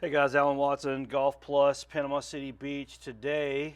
Hey guys, Alan Watson, Golf Plus, Panama City Beach. Today,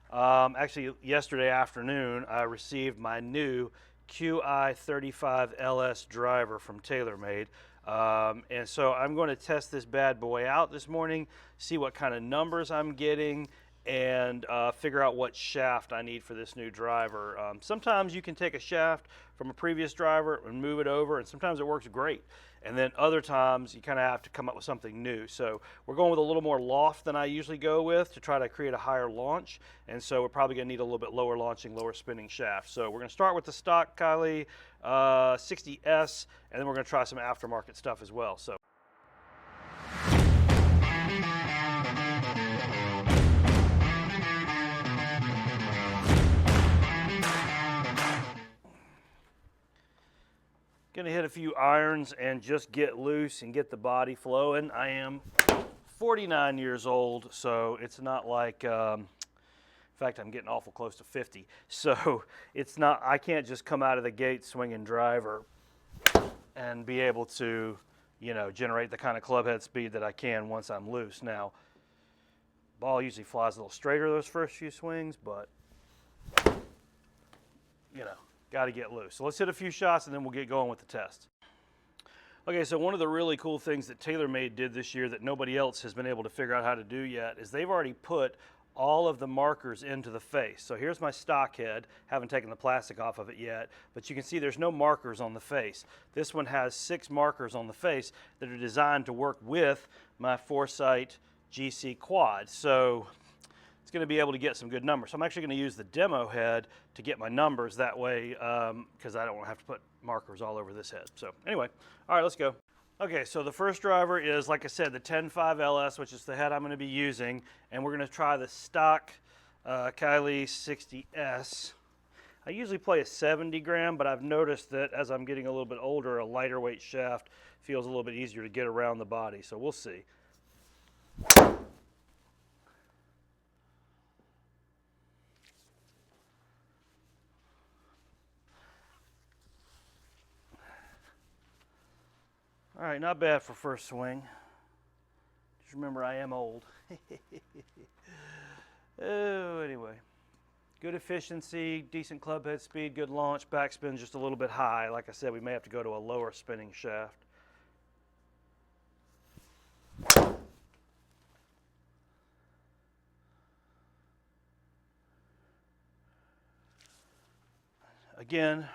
actually yesterday afternoon, I received my new Qi35 LS driver from TaylorMade. And so I'm going to test this bad boy out this morning, see what kind of numbers I'm getting, and figure out what shaft I need for this new driver. Sometimes you can take a shaft from a previous driver and move it over, and sometimes it works great. And then other times you kind of have to come up with something new. So we're going with a little more loft than I usually go with to try to create a higher launch. And so we're probably going to need a little bit lower launching, lower spinning shaft. So we're going to start with the stock Qi 60S, and then we're going to try some aftermarket stuff as well. So. Gonna hit a few irons and just get loose and get the body flowing. I am 49 years old, so it's not like, in fact, I'm getting awful close to 50. So it's not, I can't just come out of the gate swinging driver and be able to, generate the kind of club head speed that I can once I'm loose. Now, ball usually flies a little straighter those first few swings, but, got to get loose. So let's hit a few shots and then we'll get going with the test. Okay, so one of the really cool things that TaylorMade did this year that nobody else has been able to figure out how to do yet is they've already put all of the markers into the face. So here's my stock head. Haven't taken the plastic off of it yet, but you can see there's no markers on the face. This one has 6 markers on the face that are designed to work with my Foresight GC quad. So it's going to be able to get some good numbers. So I'm actually going to use the demo head to get my numbers that way, because I don't want to have to put markers all over this head. So anyway, all right, let's go. Okay, so the first driver is, like I said, the 10.5 LS, which is the head I'm going to be using, and we're going to try the stock Qi 60S. I usually play a 70 gram, but I've noticed that as I'm getting a little bit older, a lighter weight shaft feels a little bit easier to get around the body, so we'll see. All right, not bad for first swing. Just remember, I am old. Oh, anyway. Good efficiency, decent club head speed, good launch, backspin just a little bit high. Like I said, we may have to go to a lower spinning shaft. Again,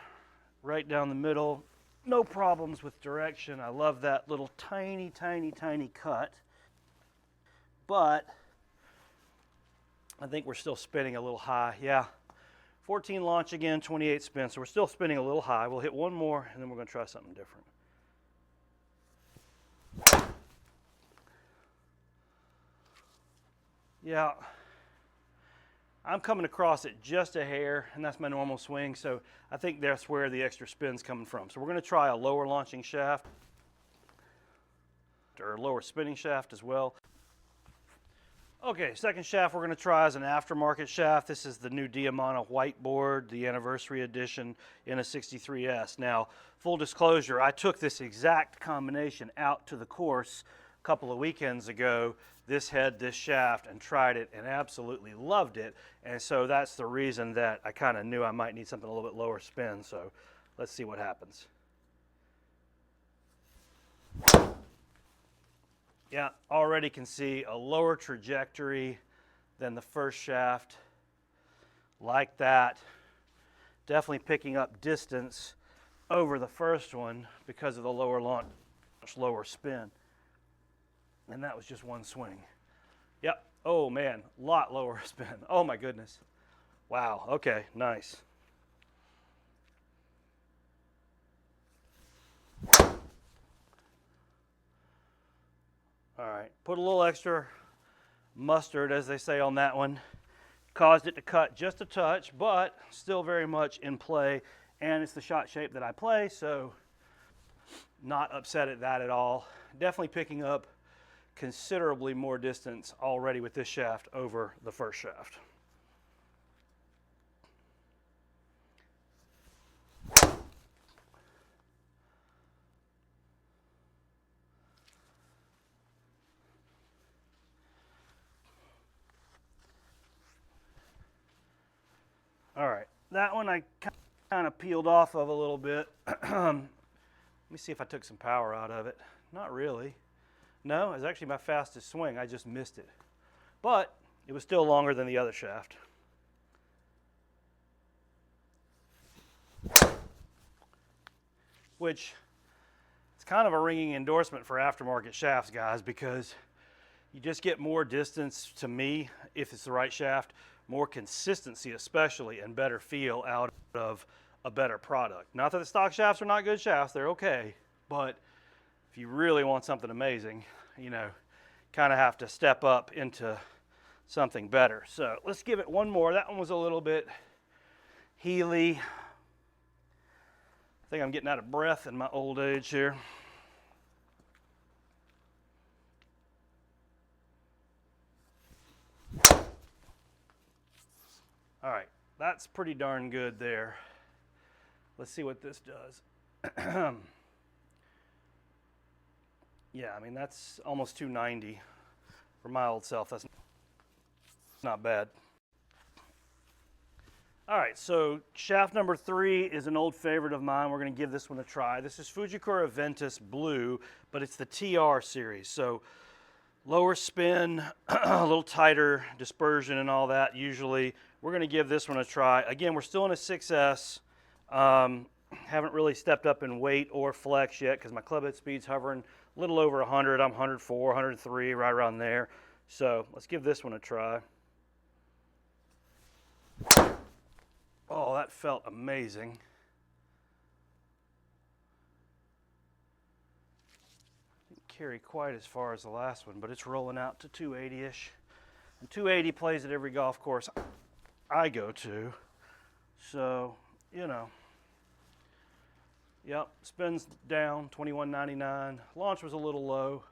right down the middle. No problems with direction. I love that little tiny, tiny, tiny cut. But I think we're still spinning a little high. Yeah, 14 launch again, 28 spin. So we're still spinning a little high. We'll hit one more, and then we're going to try something different. Yeah, I'm coming across it just a hair, and that's my normal swing, so I think that's where the extra spin's coming from. So we're going to try a lower launching shaft, or a lower spinning shaft as well. Okay, second shaft we're going to try is an aftermarket shaft. This is the new Diamante whiteboard, the anniversary edition in a 63S. Now, full disclosure, I took this exact combination out to the course a couple of weekends ago, this head, this shaft, and tried it and absolutely loved it. And so that's the reason that I kind of knew I might need something a little bit lower spin. So let's see what happens. Yeah, already can see a lower trajectory than the first shaft, like that. Definitely picking up distance over the first one because of the lower launch, lower spin. And that was just one swing. Yep. Oh man, a lot lower spin. Oh my goodness. Wow. Okay, nice. All right, put a little extra mustard, as they say on that one. Caused it to cut just a touch, but still very much in play. And it's the shot shape that I play, so not upset at that at all. Definitely picking up considerably more distance already with this shaft over the first shaft. that one I kind of peeled off of a little bit. Let me see if I took some power out of it. Not really. No, it was actually my fastest swing. I just missed it. But it was still longer than the other shaft. Which, it's kind of a ringing endorsement for aftermarket shafts, guys, because you just get more distance, to me, if it's the right shaft, more consistency especially, and better feel out of a better product. Not that the stock shafts are not good shafts, they're okay, but if you really want something amazing, you know, kind of have to step up into something better. So let's give it one more. That one was a little bit heely. I think I'm getting out of breath in my old age here. All right, that's pretty darn good there. Let's see what this does. Yeah, I mean, that's almost 290 for my old self. That's not bad. All right, so shaft number 3 is an old favorite of mine. We're going to give this one a try. This is Fujikura Ventus Blue, but it's the TR series. So lower spin, a little tighter dispersion and all that usually. We're going to give this one a try. Again, we're still in a 6S. Haven't really stepped up in weight or flex yet because my club head speed's hovering a little over 100. I'm 104, 103, right around there. So let's give this one a try. Oh, that felt amazing. Didn't carry quite as far as the last one, but it's rolling out to 280-ish. And 280 plays at every golf course I go to. So, you know. Yep, spins down, 21.99. Launch was a little low.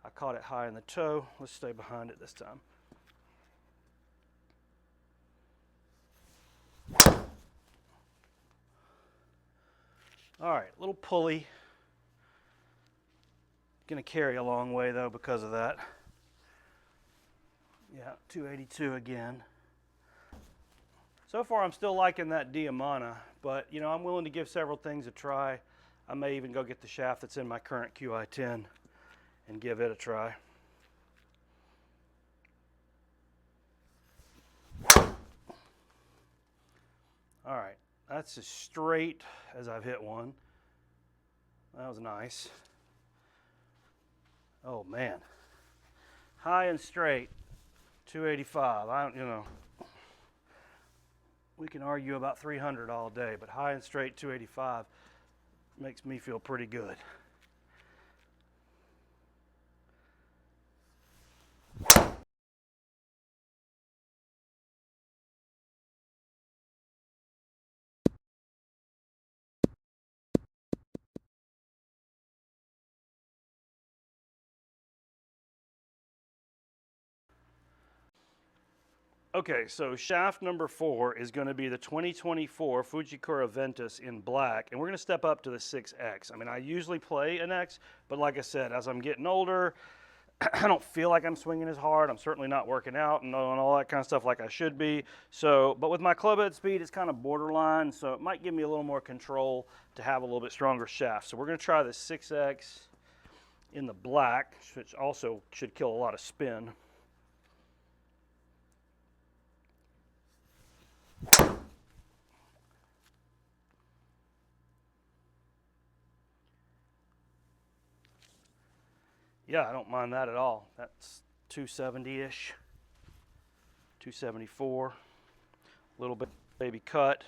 I caught it high in the toe. Let's stay behind it this time. All right, little pulley. Gonna carry a long way though because of that. Yeah, 282 again. So far I'm still liking that Diamana, but you know, I'm willing to give several things a try. I may even go get the shaft that's in my current Qi10 and give it a try. All right, that's as straight as I've hit one. That was nice. Oh man, high and straight, 285. You know, we can argue about 300 all day, but high and straight 285 makes me feel pretty good. Okay, so shaft number 4 is going to be the 2024 Fujikura Ventus in black, and we're going to step up to the 6X. I mean, I usually play an X, but like I said, as I'm getting older, I don't feel like I'm swinging as hard. I'm certainly not working out and all that kind of stuff like I should be. So, but with my club head speed, it's kind of borderline, so it might give me a little more control to have a little bit stronger shaft. So we're going to try the 6X in the black, which also should kill a lot of spin. Yeah, I don't mind that at all. That's 270-ish, 274, a little bit baby cut.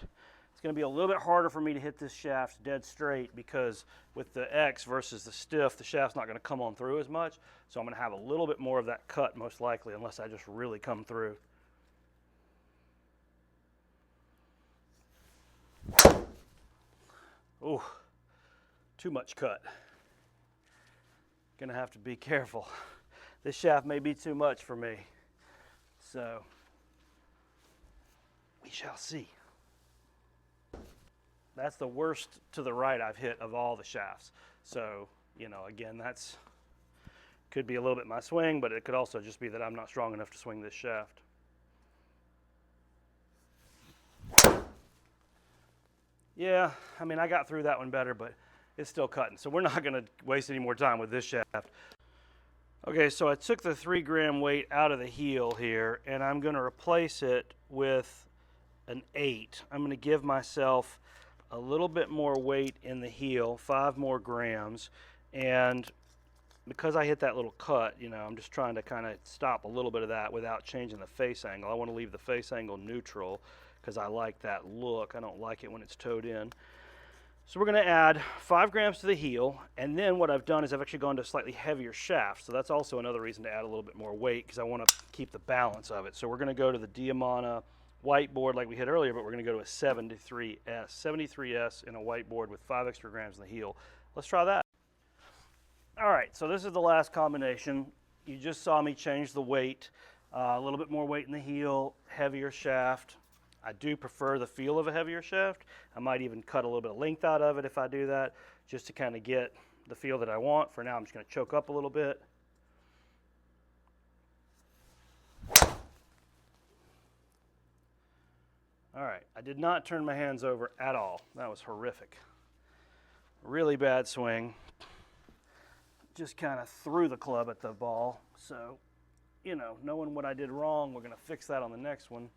It's going to be a little bit harder for me to hit this shaft dead straight because with the X versus the stiff, the shaft's not going to come on through as much. So I'm going to have a little bit more of that cut most likely unless I just really come through. Ooh, too much cut. Gonna have to be careful. This shaft may be too much for me. So, we shall see. That's the worst to the right I've hit of all the shafts. So, you know, again, that's could be a little bit my swing, but it could also just be that I'm not strong enough to swing this shaft. Yeah, I mean, I got through that one better, but it's still cutting. So we're not gonna waste any more time with this shaft. Okay, so I took the 3 gram weight out of the heel here, and I'm gonna replace it with an 8. I'm gonna give myself a little bit more weight in the heel, 5 more grams, and because I hit that little cut, you know, I'm just trying to kind of stop a little bit of that without changing the face angle. I want to leave the face angle neutral because I like that look. I don't like it when it's towed in. So we're going to add 5 grams to the heel, and then what I've done is I've actually gone to a slightly heavier shaft. So that's also another reason to add a little bit more weight because I want to keep the balance of it. So we're going to go to the Diamana whiteboard like we had earlier, but we're going to go to a 73S. 73S in a whiteboard with 5 extra grams in the heel. Let's try that. All right, so this is the last combination. You just saw me change the weight, a little bit more weight in the heel, heavier shaft. I do prefer the feel of a heavier shaft. I might even cut a little bit of length out of it if I do that, just to kind of get the feel that I want. For now, I'm just going to choke up a little bit. All right, I did not turn my hands over at all. That was horrific. Really bad swing. Just kind of threw the club at the ball. So, you know, knowing what I did wrong, we're going to fix that on the next one.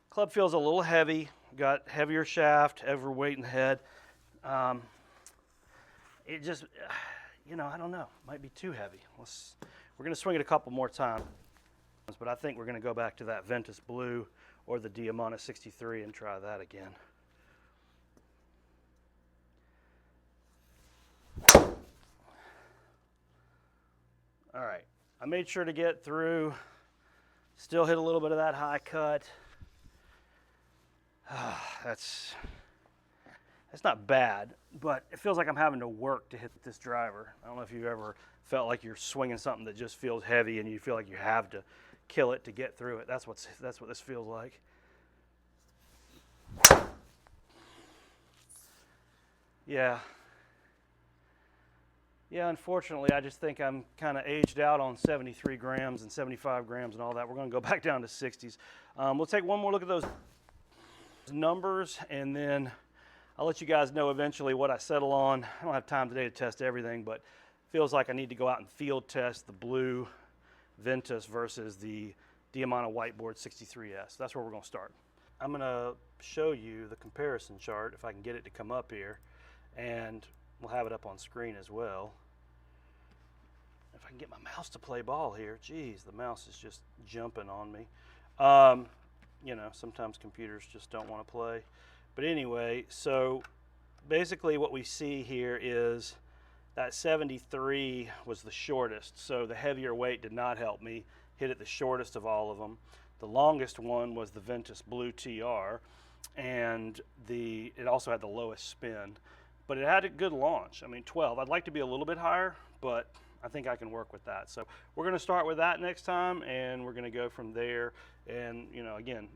Club feels a little heavy. Got heavier shaft, heavier weight in the head. It just, you know, I don't know. Might be too heavy. We're going to swing it a couple more times. But I think we're going to go back to that Ventus Blue or the Diamana 63 and try that again. All right, I made sure to get through, still hit a little bit of that high cut. That's not bad, but it feels like I'm having to work to hit this driver. I don't know if you've ever felt like you're swinging something that just feels heavy and you feel like you have to kill it to get through it. That's what this feels like. Yeah, unfortunately, I just think I'm kind of aged out on 73 grams and 75 grams and all that. We're going to go back down to 60s. We'll take one more look at those numbers, and then I'll let you guys know eventually what I settle on. I don't have time today to test everything, but feels like I need to go out and field test the blue Ventus versus the Diamana whiteboard 63S. That's where we're going to start. I'm going to show you the comparison chart if I can get it to come up here, and we'll have it up on screen as well. If I can get my mouse to play ball here. Geez, the mouse is just jumping on me. You know, sometimes computers just don't want to play. But anyway, so basically what we see here is that 73 was the shortest, so the heavier weight did not help me. Hit it the shortest of all of them. The longest one was the Ventus Blue TR, and it also had the lowest spin, but it had a good launch. I mean, 12. I'd like to be a little bit higher, but I think I can work with that. So we're going to start with that next time, and we're going to go from there. And, you know, again,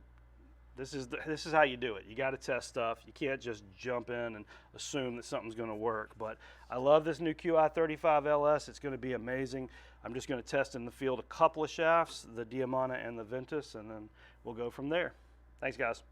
this is how you do it. You got to test stuff. You can't just jump in and assume that something's going to work. But I love this new Qi35 LS. It's going to be amazing. I'm just going to test in the field a couple of shafts, the Diamana and the Ventus, and then we'll go from there. Thanks, guys.